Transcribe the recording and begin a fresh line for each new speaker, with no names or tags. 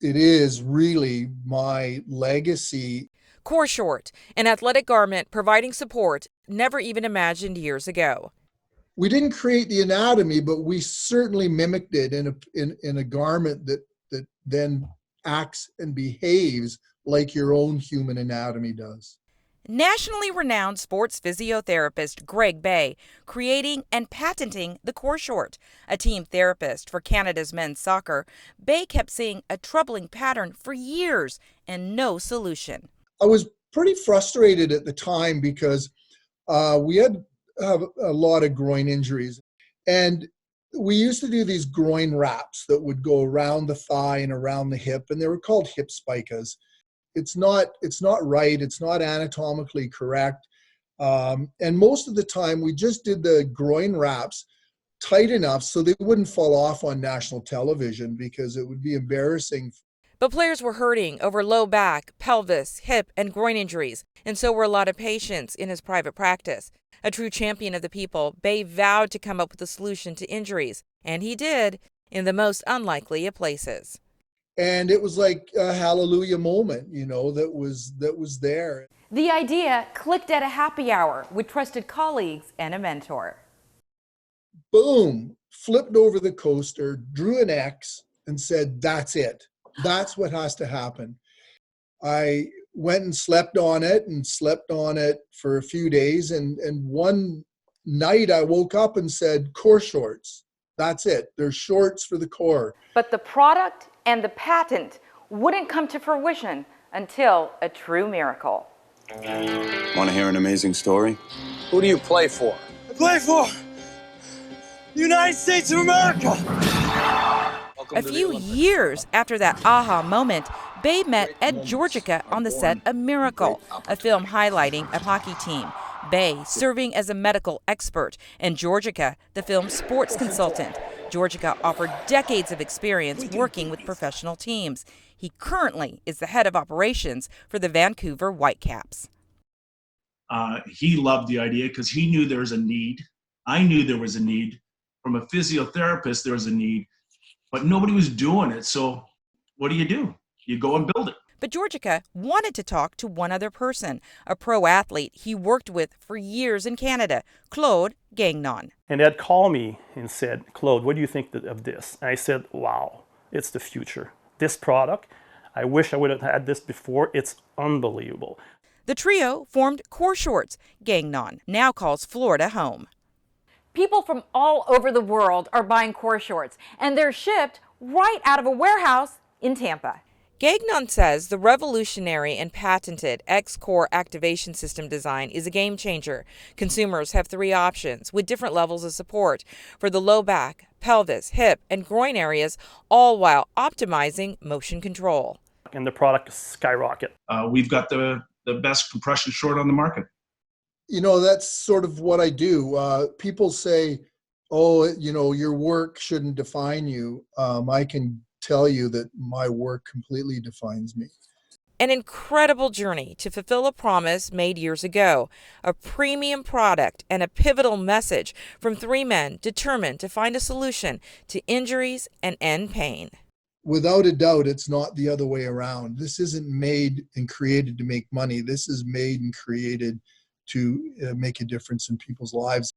It is really my legacy.
Coreshort, an athletic garment providing support never even imagined years ago.
We didn't create the anatomy, but we certainly mimicked it in a garment that then acts and behaves like your own human anatomy does.
Nationally renowned sports physiotherapist Greg Bay creating and patenting the Coreshort. A team therapist for Canada's men's soccer, Bay kept seeing a troubling pattern for years and no solution.
I was pretty frustrated at the time because we had a lot of groin injuries. And we used to do these groin wraps that would go around the thigh and around the hip, and they were called hip spicas. It's not right. It's not anatomically correct. And most of the time, we just did the groin wraps tight enough so they wouldn't fall off on national television because it would be embarrassing.
But players were hurting over low back, pelvis, hip, and groin injuries, and so were a lot of patients in his private practice. A true champion of the people, Bay vowed to come up with a solution to injuries, and he did, in the most unlikely of places.
And it was like a hallelujah moment, that was there.
The idea clicked at a happy hour with trusted colleagues and a mentor.
Boom, flipped over the coaster, drew an X, and said, that's it. That's what has to happen. I went and slept on it for a few days. And one night I woke up and said, Coreshorts. That's it. They're shorts for the core.
But the product and the patent wouldn't come to fruition until a true miracle.
Want to hear an amazing story?
Who do you play for?
I play for the United States of America.
A few years after that aha moment, Bay met Ed Georgica on the set of Miracle, a film highlighting a hockey team. Bay serving as a medical expert, and Georgica, the film's sports consultant. Georgica offered decades of experience working with professional teams. He currently is the head of operations for the Vancouver Whitecaps.
He loved the idea because he knew there was a need. I knew there was a need. From a physiotherapist, there was a need. But nobody was doing it. So what do? You go and build it.
But Georgica wanted to talk to one other person, a pro athlete he worked with for years in Canada, Claude Gagnon.
And Ed called me and said, Claude, what do you think of this? And I said, wow, it's the future. This product, I wish I would have had this before. It's unbelievable.
The trio formed Coreshorts. Gagnon now calls Florida home. People from all over the world are buying Coreshorts, and they're shipped right out of a warehouse in Tampa. Gagnon says the revolutionary and patented X-Core activation system design is a game changer. Consumers have 3 options with different levels of support for the low back, pelvis, hip, and groin areas, all while optimizing motion control.
And the product skyrocket.
We've got the best compression short on the market.
That's sort of what I do. People say, oh, your work shouldn't define you. I can tell you that my work completely defines me.
An incredible journey to fulfill a promise made years ago, a premium product and a pivotal message from 3 men determined to find a solution to injuries and end pain.
Without a doubt, it's not the other way around. This isn't made and created to make money. This is made and created to make a difference in people's lives.